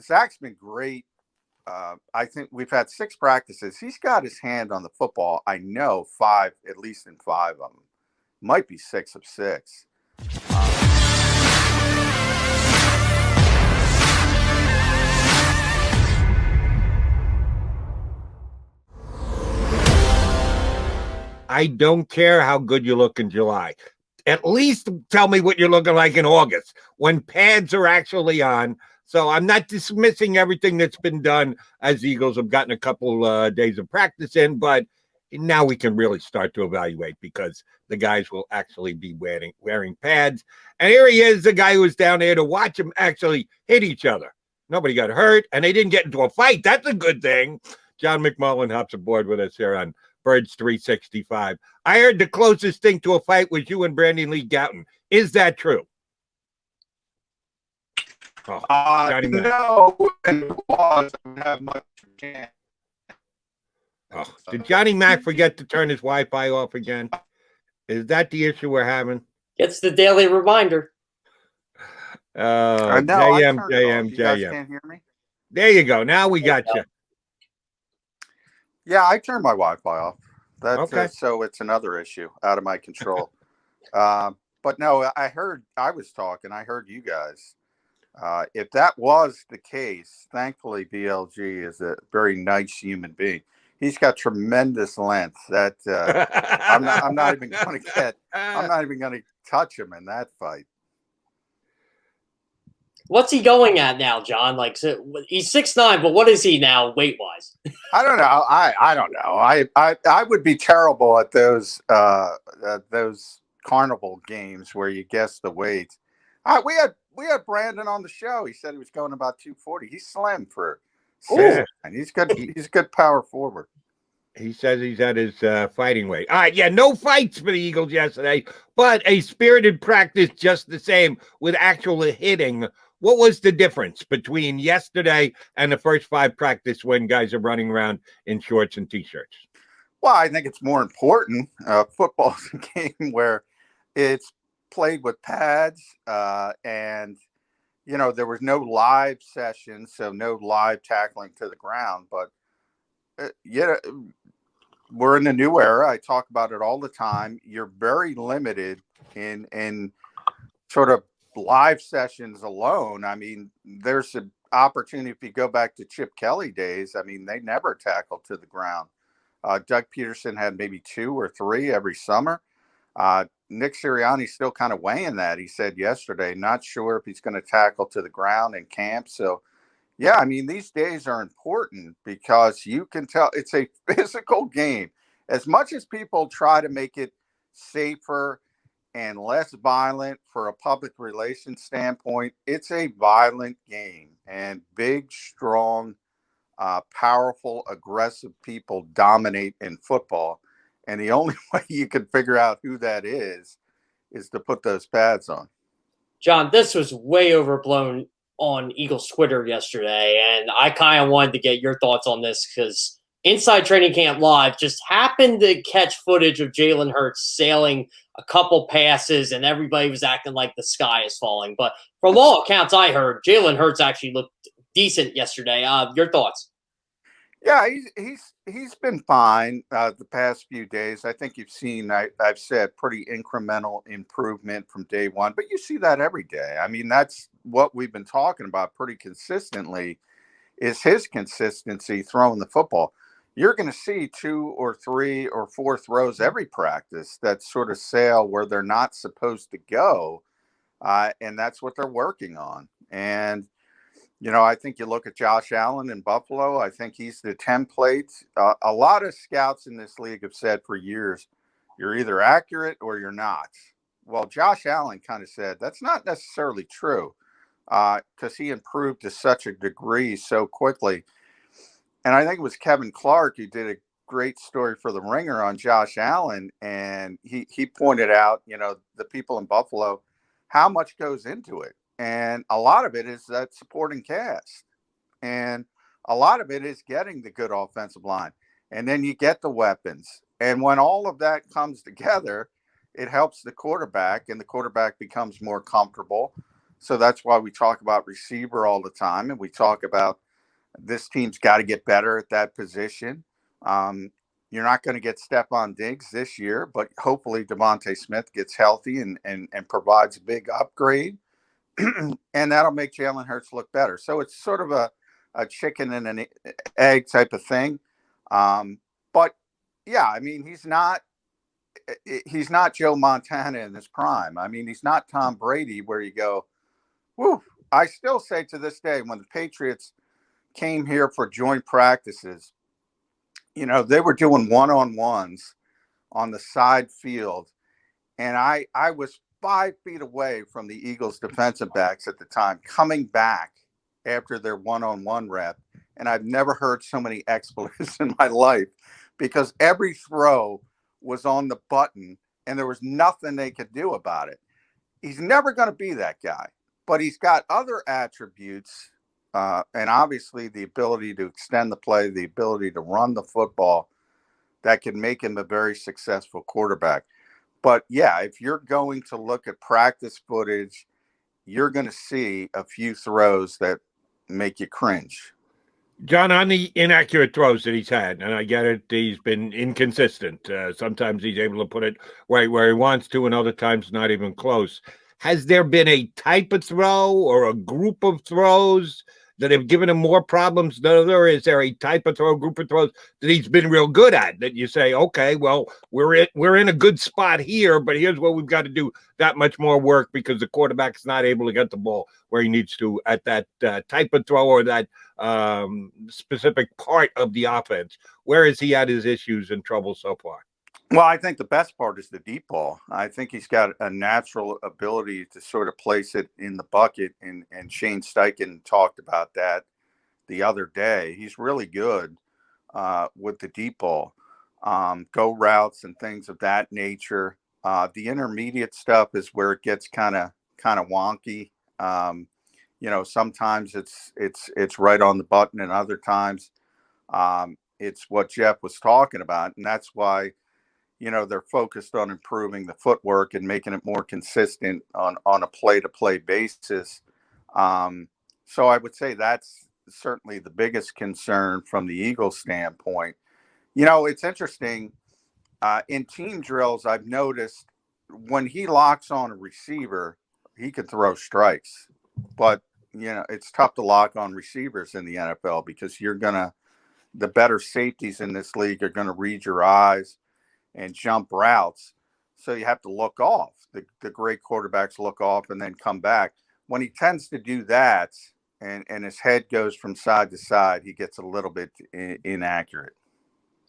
Zach's been great. I think we've had 6 practices. He's got his hand on the football. I know 5, at least in 5 of them. Might be 6 of 6. I don't care how good you look in July. At least tell me what you're looking like in August when pads are actually on. So I'm not dismissing everything that's been done as Eagles have gotten a couple days of practice in, but now we can really start to evaluate because the guys will actually be wearing pads. And here he is, the guy who was down there to watch them actually hit each other. Nobody got hurt, and they didn't get into a fight. That's a good thing. John McMullen hops aboard with us here on Birds 365. I heard the closest thing to a fight was you and Brandon Lee Gouton. Is that true? No, it was. Have much chance. Did Johnny Mac forget to turn his Wi-Fi off again? Is that the issue we're having? It's the daily reminder. JM. You guys can't hear me? There you go. Now we got you. Yeah, I turned my Wi-Fi off. That's okay. So it's another issue out of my control. But no, I was talking. I heard you guys. If that was the case, thankfully BLG is a very nice human being. He's got tremendous length. That I'm not even going to touch him in that fight. What's he going at now, John? Like, so he's 6'9", but what is he now weight wise? I don't know. I don't know. I would be terrible at those carnival games where you guess the weight. We had Brandon on the show. He said he was going about 240. He's slim for 6'9". He's good. He's a good power forward. He says he's at his fighting weight. All right, yeah, no fights for the Eagles yesterday, but a spirited practice just the same with actual hitting. What was the difference between yesterday and the first 5 practice when guys are running around in shorts and T-shirts? Well, I think it's more important. Football's a game where it's played with pads, and there was no live session, so no live tackling to the ground. But we're in a new era. I talk about it all the time. You're very limited in sort of live sessions alone. I mean, there's an opportunity if you go back to Chip Kelly days. I mean, they never tackled to the ground. Doug Peterson had maybe 2 or 3 every summer. Nick Sirianni's still kind of weighing that. He said yesterday, not sure if he's going to tackle to the ground in camp. So, yeah, I mean, these days are important because you can tell it's a physical game. As much as people try to make it safer and less violent for a public relations standpoint, it's a violent game. And big, strong, powerful, aggressive people dominate in football. And the only way you can figure out who that is to put those pads on. John, this was way overblown on Eagles Twitter yesterday, and I kind of wanted to get your thoughts on this because Inside Training Camp Live just happened to catch footage of Jalen Hurts sailing a couple passes, and everybody was acting like the sky is falling. But from all accounts I heard, Jalen Hurts actually looked decent yesterday. Your thoughts? Yeah, he's been fine the past few days. I think you've seen, I've said, pretty incremental improvement from day one. But you see that every day. I mean, that's what we've been talking about pretty consistently is his consistency throwing the football. You're going to see 2 or 3 or 4 throws every practice that sort of sail where they're not supposed to go. And that's what they're working on. And I think you look at Josh Allen in Buffalo. I think he's the template. A lot of scouts in this league have said for years, you're either accurate or you're not. Well, Josh Allen kind of said that's not necessarily true because he improved to such a degree so quickly. And I think it was Kevin Clark who did a great story for The Ringer on Josh Allen. And he pointed out, the people in Buffalo, how much goes into it. And a lot of it is that supporting cast. And a lot of it is getting the good offensive line. And then you get the weapons. And when all of that comes together, it helps the quarterback, and the quarterback becomes more comfortable. So that's why we talk about receiver all the time, and we talk about this team's got to get better at that position. You're not going to get Stephon Diggs this year, but hopefully Devonta Smith gets healthy and provides a big upgrade, and that'll make Jalen Hurts look better. So it's sort of a chicken and an egg type of thing. But yeah, I mean, he's not Joe Montana in his prime. I mean, he's not Tom Brady where you go, whoo. I still say to this day, when the Patriots came here for joint practices, you know, they were doing one-on-ones on the side field. And I was 5 feet away from the Eagles defensive backs at the time, coming back after their one-on-one rep. And I've never heard so many expletives in my life because every throw was on the button and there was nothing they could do about it. He's never going to be that guy, but he's got other attributes. And obviously the ability to extend the play, the ability to run the football that can make him a very successful quarterback. But yeah, if you're going to look at practice footage, you're going to see a few throws that make you cringe. John, on the inaccurate throws that he's had, and I get it, he's been inconsistent. Sometimes he's able to put it right where he wants to, and other times not even close. Has there been a type of throw or a group of throws that have given him more problems than other? Is there a type of throw, group of throws that he's been real good at that you say, okay, well, we're in a good spot here, but here's where we've got to do that much more work because the quarterback's not able to get the ball where he needs to at that type of throw or that specific part of the offense? Where has he had his issues and trouble so far? Well, I think the best part is the deep ball. I think he's got a natural ability to sort of place it in the bucket, and Shane Steichen talked about that the other day. He's really good with the deep ball, go routes and things of that nature. The intermediate stuff is where it gets kind of wonky. You know, sometimes it's right on the button, and other times it's what Jeff was talking about, and that's why, you know, they're focused on improving the footwork and making it more consistent on a play-to-play basis. So I would say that's certainly the biggest concern from the Eagles standpoint. You know, it's interesting. In team drills, I've noticed when he locks on a receiver, he can throw strikes. But, you know, it's tough to lock on receivers in the NFL because the better safeties in this league are going to read your eyes and jump routes. So you have to look off. The great quarterbacks look off and then come back. When he tends to do that and his head goes from side to side, he gets a little bit inaccurate.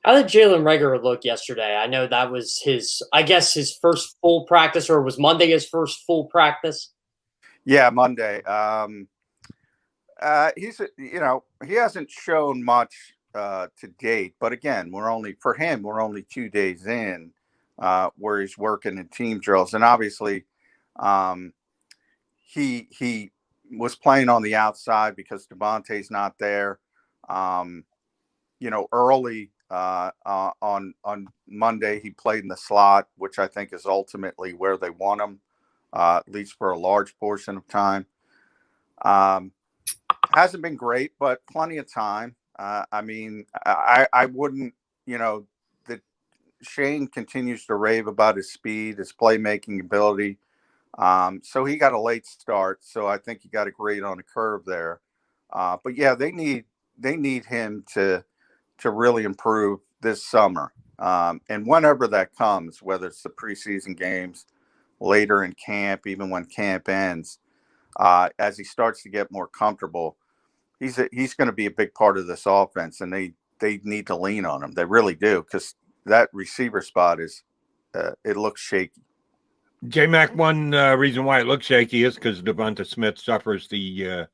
How did Jalen Reagor look yesterday? I know that was his first full practice, or was Monday his first full practice? Yeah, Monday. He hasn't shown much to date, but again, we're only 2 days in where he's working in team drills, and obviously he was playing on the outside because Devonta's not there. Early on Monday he played in the slot, which I think is ultimately where they want him, at least for a large portion of time. Hasn't been great, but plenty of time. I wouldn't, that Shane continues to rave about his speed, his playmaking ability. So he got a late start. So I think he got a grade on the curve there. But yeah, they need him to really improve this summer. And whenever that comes, whether it's the preseason games, later in camp, even when camp ends, as he starts to get more comfortable, he's going to be a big part of this offense, and they need to lean on him. They really do, because that receiver spot it looks shaky. J-Mac, one reason why it looks shaky is because Devonta Smith suffers the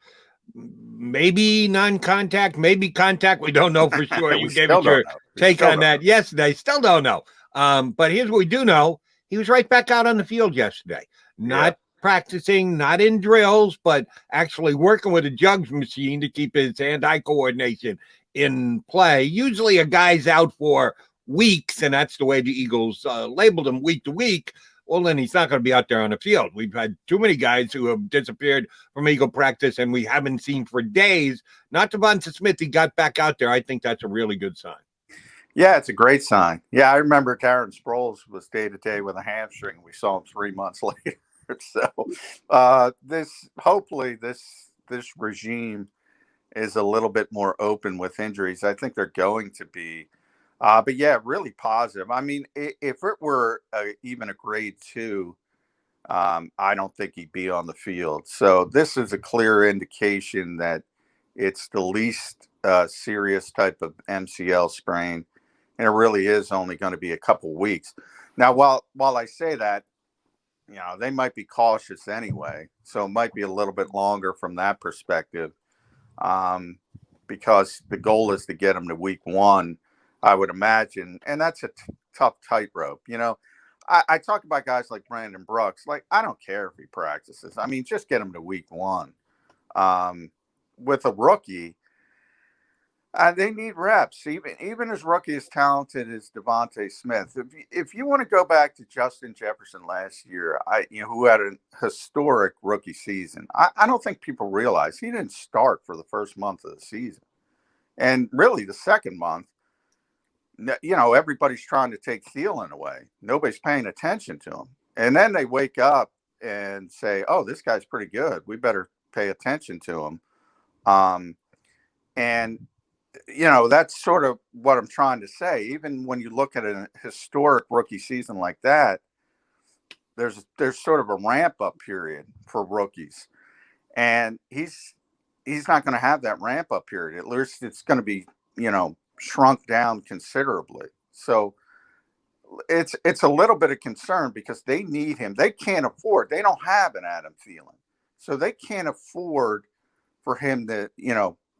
maybe non-contact, maybe contact. We don't know for sure. You gave it your take on that yesterday. Still don't know. But here's what we do know. He was right back out on the field yesterday. Not practicing, not in drills, but actually working with a jugs machine to keep his hand-eye coordination in play. Usually a guy's out for weeks, and that's the way the Eagles labeled him, week to week. well, then he's not going to be out there on the field. We've had too many guys who have disappeared from Eagle practice and we haven't seen for days. Not Devonta Smith. He got back out there. I think that's a really good sign. Yeah, it's a great sign. Yeah, I remember Darren Sproles was day-to-day with a hamstring. We saw him 3 months later. So hopefully this regime is a little bit more open with injuries. I think they're going to be. But yeah, really positive. I mean, if it were even a grade 2, I don't think he'd be on the field. So this is a clear indication that it's the least serious type of MCL sprain, and it really is only going to be a couple weeks. Now, while I say that, they might be cautious anyway, so it might be a little bit longer from that perspective, because the goal is to get him to week 1. I would imagine, and that's a tough tightrope. I talk about guys like Brandon Brooks. Like, I don't care if he practices. I mean, just get him to week 1. With a rookie, they need reps. Even as rookie as talented as Devonta Smith. If you want to go back to Justin Jefferson last year, who had a historic rookie season, I don't think people realize he didn't start for the first month of the season, and really the second month. Everybody's trying to take Thielen away. Nobody's paying attention to him. And then they wake up and say, oh, this guy's pretty good. We better pay attention to him. And that's sort of what I'm trying to say. Even when you look at a historic rookie season like that, there's sort of a ramp-up period for rookies. And he's not going to have that ramp-up period. At least it's going to be, shrunk down considerably. So it's a little bit of concern because they need him. They don't have an Adam Thielen. So they can't afford for him to,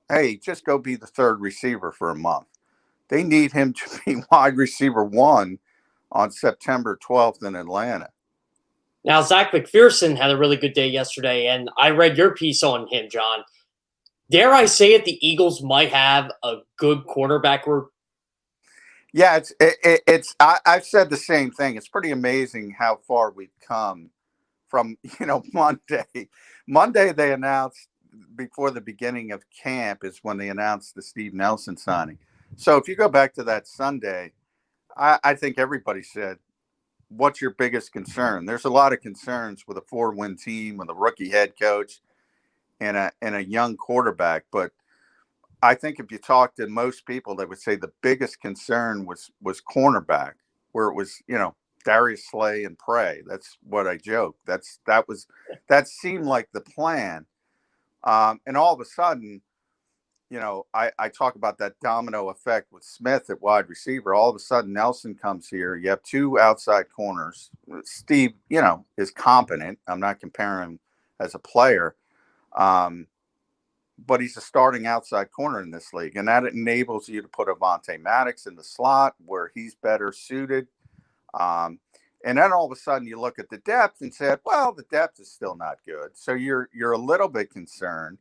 hey, just go be the third receiver for a month. They need him to be wide receiver 1 on September 12th in Atlanta. Now, Zech McPhearson had a really good day yesterday, and I read your piece on him, John. Dare I say it, the Eagles might have a good quarterback group? Yeah, I've said the same thing. It's pretty amazing how far we've come from, Monday. Monday they announced, before the beginning of camp is when they announced the Steve Nelson signing. So if you go back to that Sunday, I think everybody said, what's your biggest concern? There's a lot of concerns with a 4-win team, with a rookie head coach, and a young quarterback. But I think if you talk to most people, they would say the biggest concern was cornerback, where it was, Darius Slay and Prey. That's what I joke. That seemed like the plan. And all of a sudden, I talk about that domino effect with Smith at wide receiver. All of a sudden, Nelson comes here. You have 2 outside corners. Steve, is competent. I'm not comparing him as a player. But he's a starting outside corner in this league, and that enables you to put Avonte Maddox in the slot where he's better suited. And then all of a sudden you look at the depth and said, well, the depth is still not good. So you're a little bit concerned.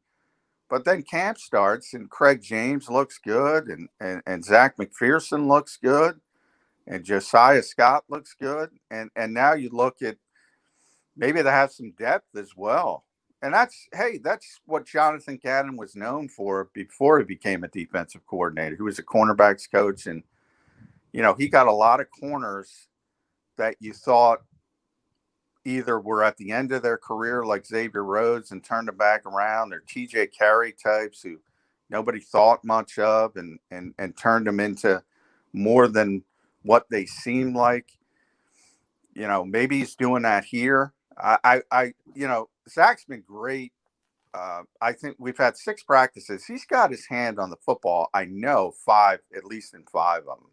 But then camp starts and Craig James looks good, and Zech McPhearson looks good, and Josiah Scott looks good. And now you look at maybe they have some depth as well. And that's what Jonathan Gannon was known for before he became a defensive coordinator. He was a cornerbacks coach, and, he got a lot of corners that you thought either were at the end of their career, like Xavier Rhodes, and turned them back around. They're TJ Carey types who nobody thought much of and turned them into more than what they seemed like. Maybe he's doing that here. Zach's been great. I think we've had 6 practices. He's got his hand on the football. I know 5, at least in 5 of them.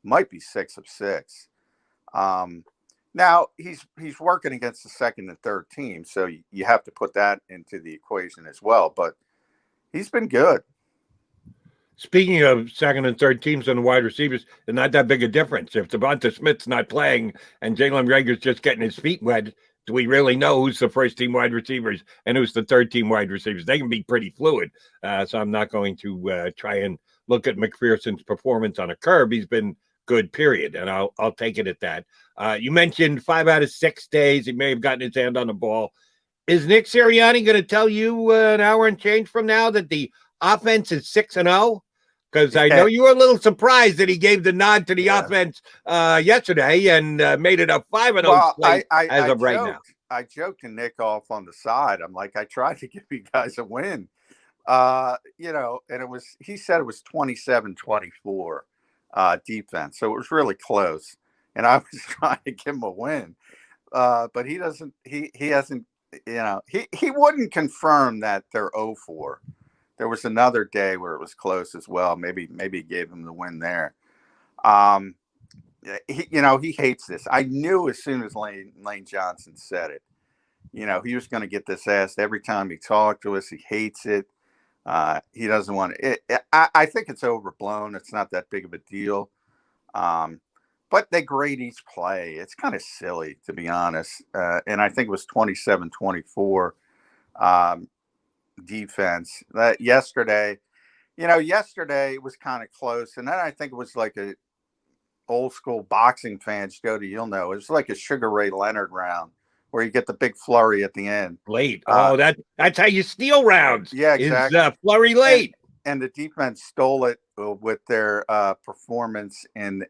Might be 6 of 6. Now he's working against the second and third team, so you have to put that into the equation as well. But he's been good. Speaking of second and third teams and the wide receivers, it's not that big a difference. If Devonta Smith's not playing and Jalen Reagor's just getting his feet wet, do we really know who's the first team wide receivers and who's the third team wide receivers? They can be pretty fluid. So I'm not going to try and look at McPhearson's performance on a curve. He's been good, period. And I'll take it at that. You mentioned 5 out of 6 days he may have gotten his hand on the ball. Is Nick Sirianni going to tell you an hour and change from now that the offense is 6-0? Because I know you were a little surprised that he gave the nod to the offense yesterday and made it a 5-0 slate as of right now. I joked to Nick off on the side. I'm like, I tried to give you guys a win. And he said it was 27-24 defense. So it was really close. And I was trying to give him a win. But he hasn't, he wouldn't confirm that they're 0-4. There was another day where it was close as well. Maybe he gave him the win there. He hates this. I knew as soon as Lane Johnson said it, he was going to get this asked every time he talked to us. He hates it. He doesn't want it. I think it's overblown. It's not that big of a deal. But they grade each play. It's kind of silly, to be honest. And I think it was 27-24 defense. Yesterday it was kind of close. And then I think it was like a old school boxing fans, Jody, you'll know. It was like a Sugar Ray Leonard round where you get the big flurry at the end. Late. That's how you steal rounds. Yeah, exactly. Is flurry late. And the defense stole it with their performance in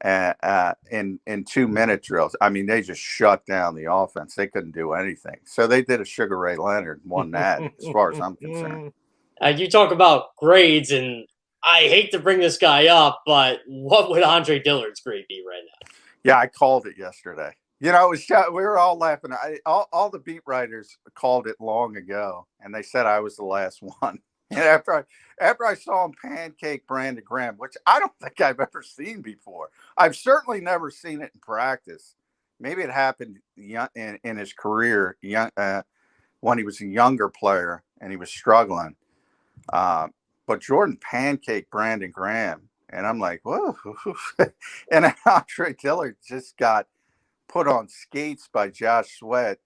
2-minute drills. I mean, they just shut down the offense. They couldn't do anything. So they did a Sugar Ray Leonard, won that as far as I'm concerned. You talk about grades, and I hate to bring this guy up, but what would Andre Dillard's grade be right now? Yeah, I called it yesterday. We were all laughing. All the beat writers called it long ago, and they said I was the last one. And after I saw him pancake Brandon Graham, which I don't think I've ever seen before. I've certainly never seen it in practice. Maybe it happened in his career when he was a younger player and he was struggling. But Jordan pancake Brandon Graham, and I'm like, whoa. And Andre Dillard just got put on skates by Josh Sweat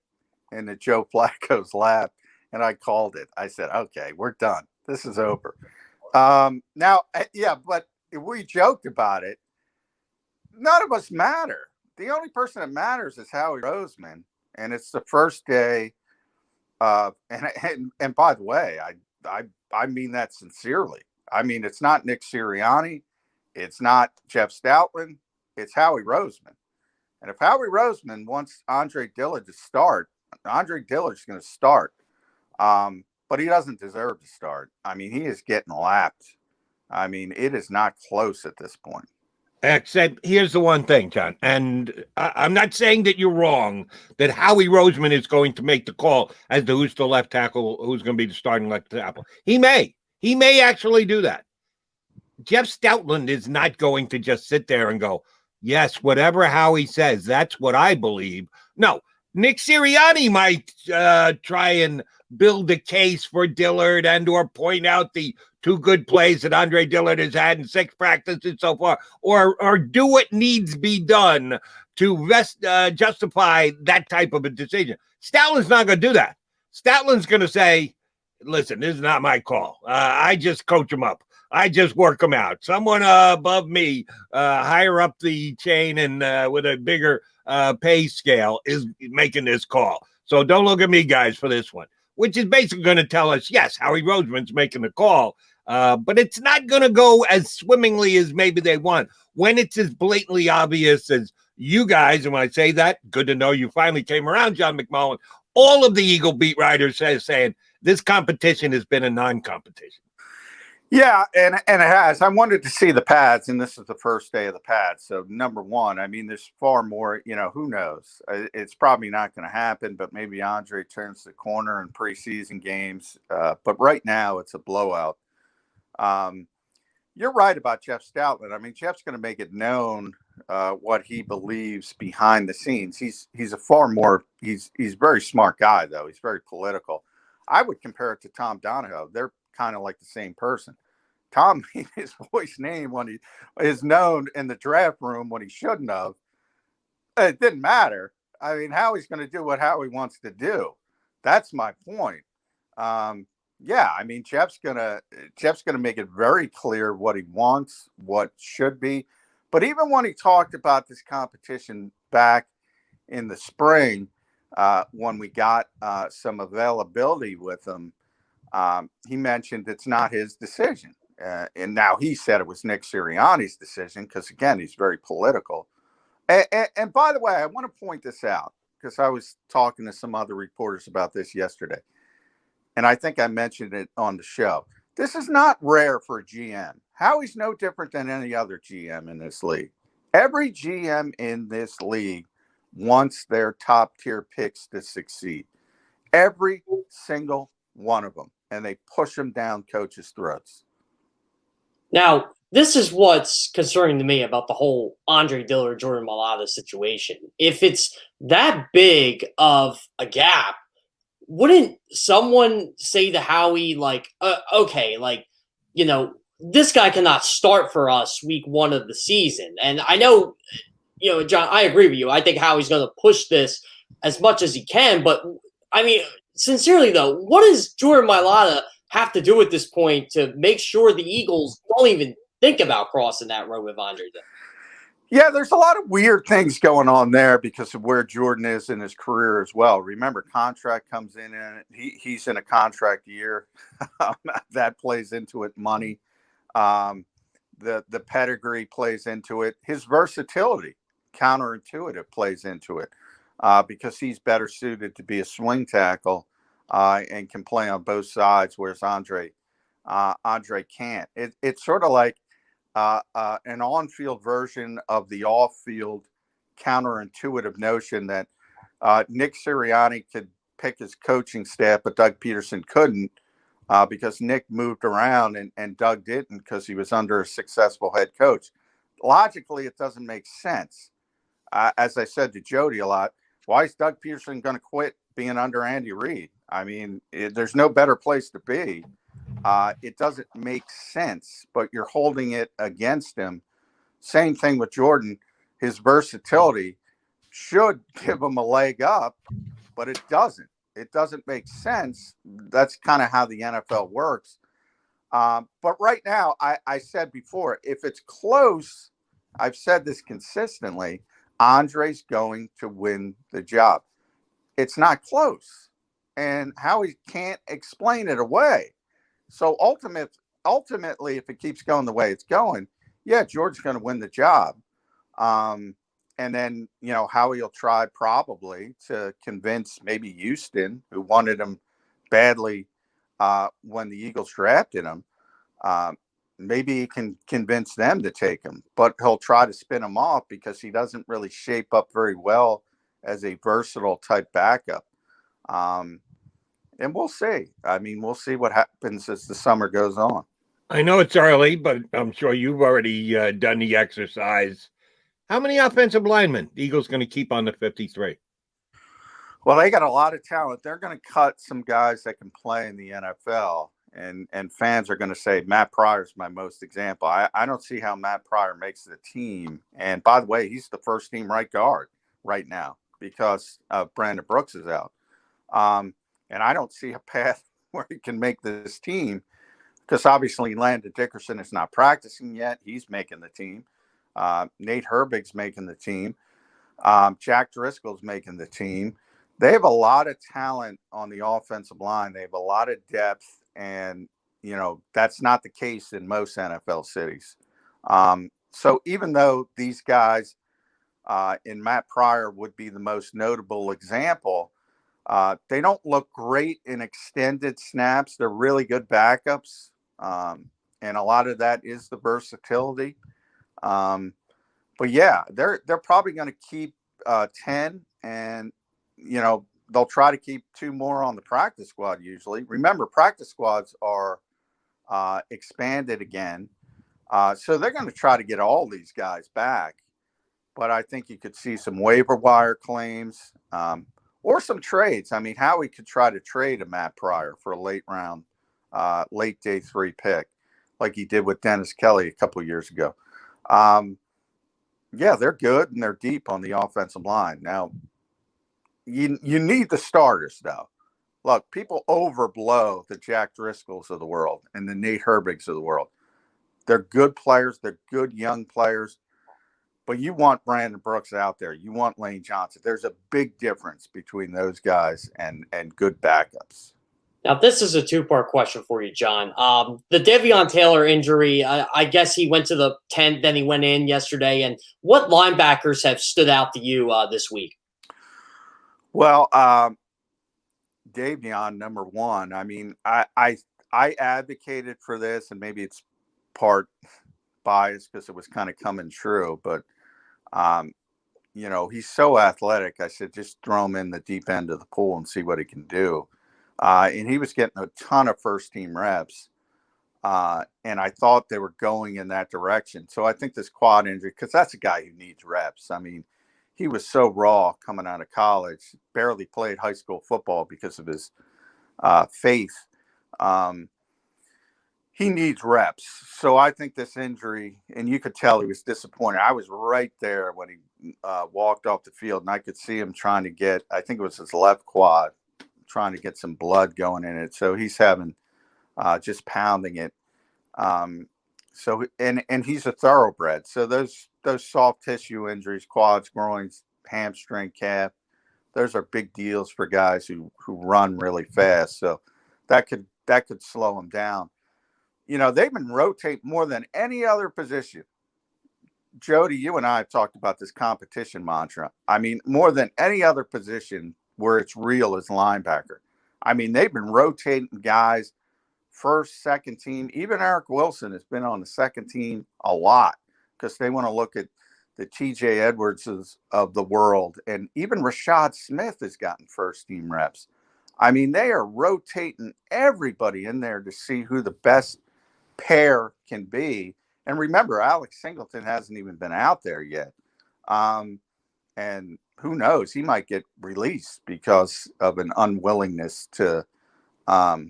into Joe Flacco's lap, and I called it. I said, okay, we're done. This is over. But we joked about it. None of us matter. The only person that matters is Howie Roseman, and it's the first day. And by the way, I mean that sincerely. I mean, it's not Nick Sirianni, it's not Jeff Stoutland, it's Howie Roseman. And if Howie Roseman wants Andre Dillard to start, Andre Dillard's going to start. But he doesn't deserve to start. I mean, he is getting lapped. I mean, it is not close at this point. Except here's the one thing, John, and I'm not saying that you're wrong, that Howie Roseman is going to make the call as to who's the left tackle, who's going to be the starting left tackle. He may actually do that. Jeff Stoutland is not going to just sit there and go, yes, whatever Howie says, that's what I believe. No, Nick Sirianni might try and build a case for Dillard and or point out the 2 good plays that Andre Dillard has had in 6 practices so far, or do what needs be done to justify that type of a decision. Stoutland's not going to do that. Stoutland's going to say, listen, this is not my call. I just coach them up. I just work them out. Someone above me, higher up the chain and with a bigger pay scale is making this call. So don't look at me, guys, for this one, which is basically going to tell us, yes, Howie Roseman's making the call, but it's not going to go as swimmingly as maybe they want when it's as blatantly obvious as you guys. And when I say that, good to know you finally came around, John McMullen. All of the Eagle beat writers saying this competition has been a non-competition. Yeah, and it has. I wanted to see the pads, and this is the first day of the pads. So, number one, I mean, there's far more, who knows? It's probably not going to happen, but maybe Andre turns the corner in preseason games. But right now, it's a blowout. You're right about Jeff Stoutland. I mean, Jeff's going to make it known what he believes behind the scenes. He's a he's a very smart guy, though. He's very political. I would compare it to Tom Donahoe. They're kind of like the same person. Tom made his voice name when he is known in the draft room when he shouldn't have. It didn't matter. I mean, Howie's going to do what Howie wants to do. That's my point. Yeah, I mean Jeff's gonna make it very clear what he wants, what should be. But even when he talked about this competition back in the spring, when we got some availability with him, he mentioned it's not his decision. And now he said it was Nick Sirianni's decision because, again, he's very political. And by the way, I want to point this out because I was talking to some other reporters about this yesterday. And I think I mentioned it on the show. This is not rare for a GM. Howie's no different than any other GM in this league. Every GM in this league wants their top tier picks to succeed. Every single one of them. And they push them down coaches' throats. Now, this is what's concerning to me about the whole Andre Dillard, Jordan Mailata situation. If it's that big of a gap, wouldn't someone say to Howie, like, okay, like, you know, this guy cannot start for us week 1 of the season? And I know, you know, John, I agree with you. I think Howie's going to push this as much as he can. But, I mean, sincerely, though, what does Jordan Mailata have to do at this point to make sure the Eagles don't even think about crossing that road with Andre Dillard? Yeah, there's a lot of weird things going on there because of where Jordan is in his career as well. Remember, contract comes in and he's in a contract year. That plays into it. Money, the pedigree plays into it. His versatility, counterintuitive, plays into it because he's better suited to be a swing tackle and can play on both sides, whereas Andre can't. It's sort of like an on-field version of the off-field counterintuitive notion that Nick Sirianni could pick his coaching staff, but Doug Peterson couldn't because Nick moved around and Doug didn't because he was under a successful head coach. Logically, it doesn't make sense. As I said to Jody a lot, why is Doug Peterson going to quit being under Andy Reid? I mean, there's no better place to be. It doesn't make sense, but you're holding it against him. Same thing with Jordan. His versatility should give him a leg up, but it doesn't. It doesn't make sense. That's kind of how the NFL works. But right now, I said before, if it's close, I've said this consistently, Andre's going to win the job. It's not close. And Howie can't explain it away. So ultimately, if it keeps going the way it's going, yeah, George's going to win the job. And then, you know, Howie will try probably to convince maybe Houston, who wanted him badly when the Eagles drafted him. Maybe he can convince them to take him, but he'll try to spin him off because he doesn't really shape up very well as a versatile type backup. And we'll see. I mean, we'll see what happens as the summer goes on. I know it's early, but I'm sure you've already done the exercise. How many offensive linemen the Eagles going to keep on the 53? Well, they got a lot of talent. They're going to cut some guys that can play in the NFL, and fans are going to say Matt Pryor's my most example. I don't see how Matt Pryor makes the team. And by the way, he's the first team right guard right now because Brandon Brooks is out. And I don't see a path where he can make this team because obviously Landon Dickerson is not practicing yet. He's making the team. Nate Herbig's making the team. Jack Driscoll's making the team. They have a lot of talent on the offensive line. They have a lot of depth. And, you know, that's not the case in most NFL cities. So even though these guys in Matt Pryor would be the most notable example, they don't look great in extended snaps. They're really good backups. And a lot of that is the versatility. But yeah, they're probably going to keep 10 and, you know, they'll try to keep 2 more on the practice squad usually. Remember, practice squads are expanded again. So they're going to try to get all these guys back. But I think you could see some waiver wire claims. Or some trades. I mean, Howie could try to trade a Matt Pryor for a late day 3 pick, like he did with Dennis Kelly a couple of years ago. Yeah, they're good and they're deep on the offensive line. Now, you need the starters, though. look, people overblow the Jack Driscolls of the world and the Nate Herbigs of the world. They're good players. They're good young players. But you want Brandon Brooks out there. You want Lane Johnson. There's a big difference between those guys and good backups. Now, this is a two-part question for you, John. The Devonta Taylor injury, I guess he went to the tent, then he went in yesterday. And what linebackers have stood out to you this week? Well, Davion, number one. I mean, I advocated for this, and maybe it's part bias because it was kind of coming true. But, he's so athletic. I said, just throw him in the deep end of the pool and see what he can do. And he was getting a ton of first-team reps. And I thought they were going in that direction. So I think this quad injury, because that's a guy who needs reps. I mean, he was so raw coming out of college, barely played high school football because of his faith. He needs reps. So I think this injury, and you could tell he was disappointed. I was right there when he walked off the field, and I could see him trying to get, I think it was his left quad, trying to get some blood going in it. So he's having just pounding it. So he's a thoroughbred. So those soft tissue injuries, quads, groins, hamstring, calf, those are big deals for guys who run really fast. So that could slow them down. They've been rotating more than any other position. Jody, you and I have talked about this competition mantra. I mean, more than any other position where it's real as linebacker. I mean, they've been rotating guys, first, second team. Even Eric Wilson has been on the second team a lot because they want to look at the TJ Edwardses of the world. And even Rashad Smith has gotten first team reps. I mean, they are rotating everybody in there to see who the best pair can be. And remember, Alex Singleton hasn't even been out there yet. And who knows, he might get released because of an unwillingness to, I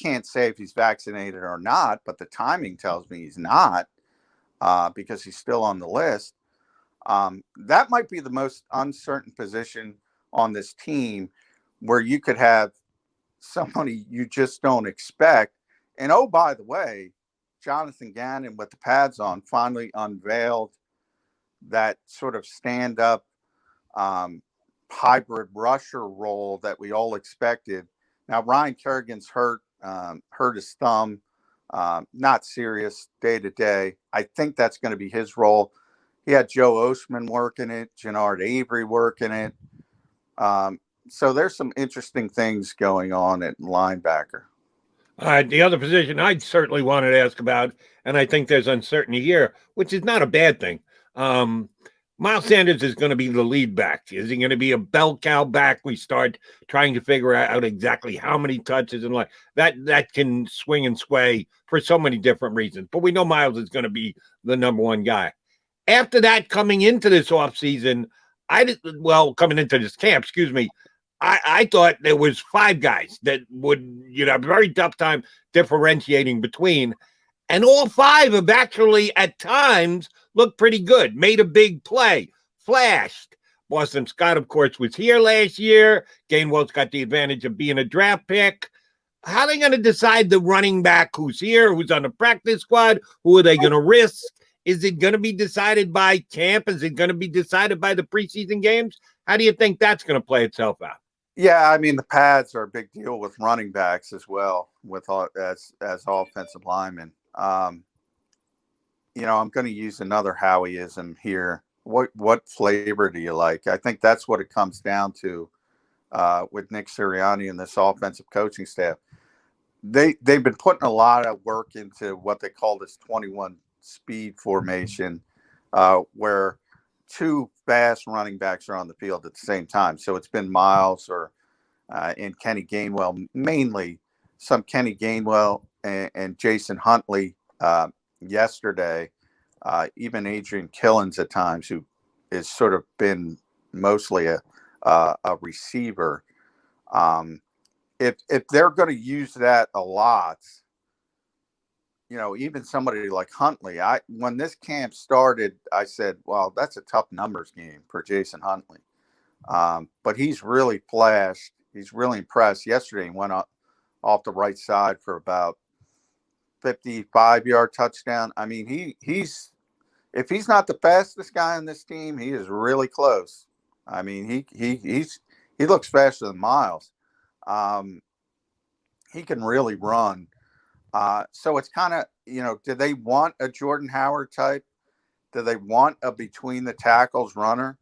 can't say if he's vaccinated or not, but the timing tells me he's not because he's still on the list. That might be the most uncertain position on this team where you could have somebody you just don't expect. And, oh, by the way, Jonathan Gannon with the pads on finally unveiled that sort of stand-up hybrid rusher role that we all expected. Now, Ryan Kerrigan's hurt his thumb, not serious day-to-day. I think that's going to be his role. He had Joe Oshman working it, Jannard Avery working it. So there's some interesting things going on at linebacker. The other position I'd certainly wanted to ask about, and I think there's uncertainty here, which is not a bad thing. Miles Sanders is going to be the lead back. Is he going to be a bell cow back? We start trying to figure out exactly how many touches and like that can swing and sway for so many different reasons. But we know Miles is going to be the number one guy. After that, coming into this offseason, coming into this camp, I thought there was 5 guys that would, have a very tough time differentiating between. And all 5 have actually, at times, looked pretty good, made a big play, flashed. Boston Scott, of course, was here last year. Gainwell's got the advantage of being a draft pick. How are they going to decide the running back who's here, who's on the practice squad? Who are they going to risk? Is it going to be decided by camp? Is it going to be decided by the preseason games? How do you think that's going to play itself out? Yeah, I mean, the pads are a big deal with running backs as well, as offensive linemen. I'm going to use another Howieism here. What flavor do you like? I think that's what it comes down to with Nick Sirianni and this offensive coaching staff. They've been putting a lot of work into what they call this 21 speed formation, where 2 fast running backs are on the field at the same time. So it's been Miles and Kenny Gainwell, mainly some Kenny Gainwell and Jason Huntley yesterday, even Adrian Killens at times, who has sort of been mostly a receiver. If they're going to use that a lot, even somebody like Huntley, when this camp started, I said, well, that's a tough numbers game for Jason Huntley. But he's really flashed He's really impressed. Yesterday, he went off the right side for about 55-yard touchdown. I mean, he's if he's not the fastest guy on this team, he is really close. I mean, he looks faster than Miles. He can really run. So it's kind of, do they want a Jordan Howard type? Do they want a between the tackles runner?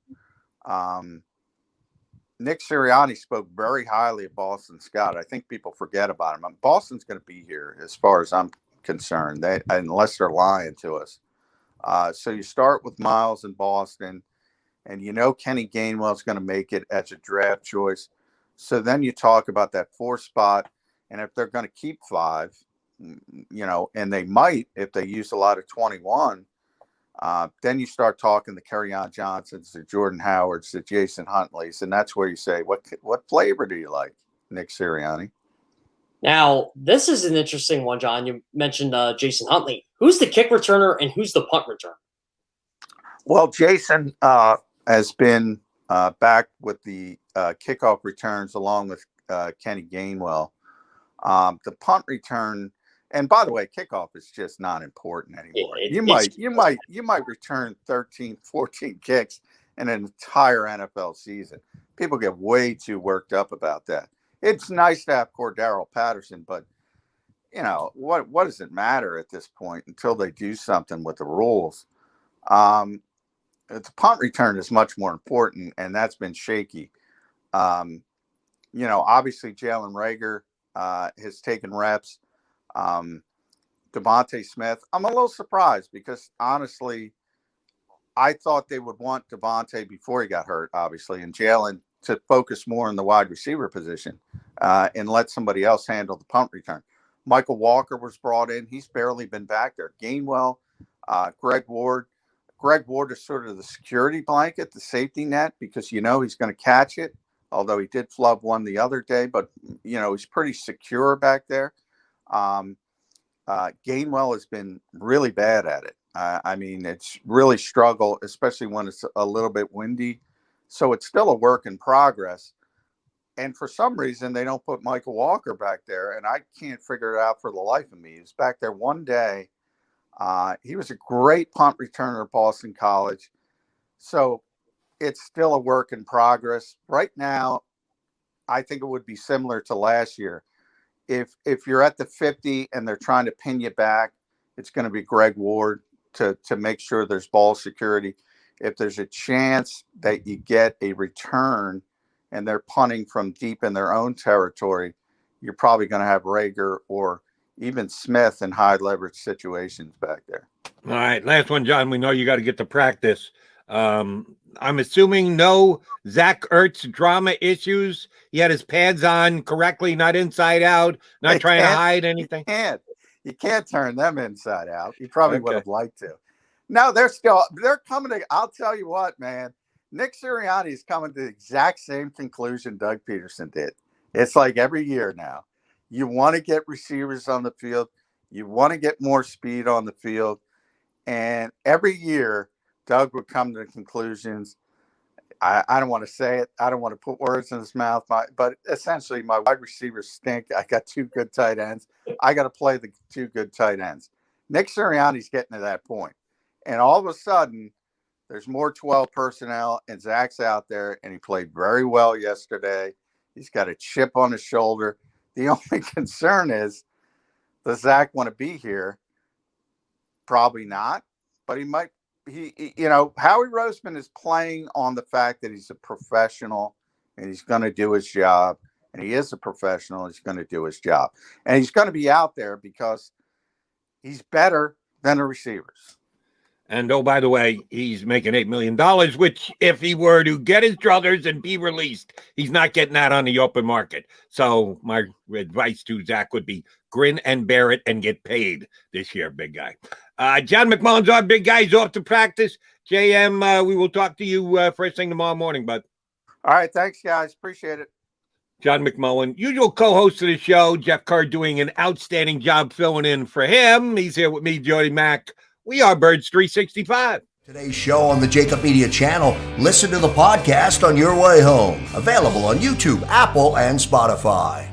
Nick Sirianni spoke very highly of Boston Scott. I think people forget about him. Boston's going to be here as far as I'm concerned, unless they're lying to us. So you start with Miles in Boston, and Kenny Gainwell's going to make it as a draft choice. So then you talk about that 4 spot, and if they're going to keep 5, and they might if they use a lot of 21, then you start talking the Kerryon Johnsons, the Jordan Howards, the Jason Huntleys, and that's where you say, what flavor do you like, Nick Sirianni? Now, this is an interesting one, John. You mentioned Jason Huntley. Who's the kick returner and who's the punt returner? Well, Jason has been back with the kickoff returns along with Kenny Gainwell. The punt return, and by the way, kickoff is just not important anymore. You might return 13, 14 kicks in an entire NFL season. People get way too worked up about that. It's nice to have Cordero Patterson, but what does it matter at this point until they do something with the rules? The punt return is much more important, and that's been shaky. Obviously Jalen Reagor has taken reps. Devonta Smith, I'm a little surprised because honestly, I thought they would want Devonta before he got hurt, obviously, and Jalen to focus more on the wide receiver position and let somebody else handle the punt return. Michael Walker was brought in. He's barely been back there. Gainwell, Greg Ward. Greg Ward is sort of the security blanket, the safety net, because he's going to catch it, although he did flub one the other day, but, he's pretty secure back there. Gainwell has been really bad at it. I mean, it's really struggle, especially when it's a little bit windy. So it's still a work in progress. And for some reason, they don't put Michael Walker back there. And I can't figure it out for the life of me. He was back there one day. He was a great punt returner at Boston College. So it's still a work in progress. Right now, I think it would be similar to last year. If you're at the 50 and they're trying to pin you back, it's going to be Greg Ward to make sure there's ball security. If there's a chance that you get a return and they're punting from deep in their own territory, you're probably going to have Reagor or even Smith in high leverage situations back there. All right. Last one, John. We know you got to get to practice. I'm assuming no Zach Ertz drama issues. He had his pads on correctly, not inside out, not trying to hide anything. You can't turn them inside out. You probably would have liked to. No, they're coming to, I'll tell you what, man, Nick Sirianni is coming to the exact same conclusion Doug Peterson did. It's like every year now. You want to get receivers on the field. You want to get more speed on the field. And every year, Doug would come to the conclusions. I don't want to say it. I don't want to put words in his mouth. But essentially, my wide receivers stink. I got 2 good tight ends. I got to play the 2 good tight ends. Nick Sirianni's getting to that point. And all of a sudden, there's more 12 personnel, and Zach's out there, and he played very well yesterday. He's got a chip on his shoulder. The only concern is, does Zach want to be here? Probably not, but he might. Howie Roseman is playing on the fact that he's a professional and he's going to do his job, and he is a professional. He's going to do his job, and he's going to be out there because he's better than the receivers. And oh, by the way, he's making $8 million, which if he were to get his druthers and be released, he's not getting that on the open market. So my advice to Zach would be grin and bear it and get paid this year, big guy. John McMullen's our big guy. He's off to practice. JM, we will talk to you first thing tomorrow morning, bud. All right. Thanks, guys. Appreciate it. John McMullen, usual co-host of the show. Jeff Kerr doing an outstanding job filling in for him. He's here with me, Jody Mack. We are Birds 365. Today's show on the JAKIB Media channel. Listen to the podcast on your way home. Available on YouTube, Apple, and Spotify.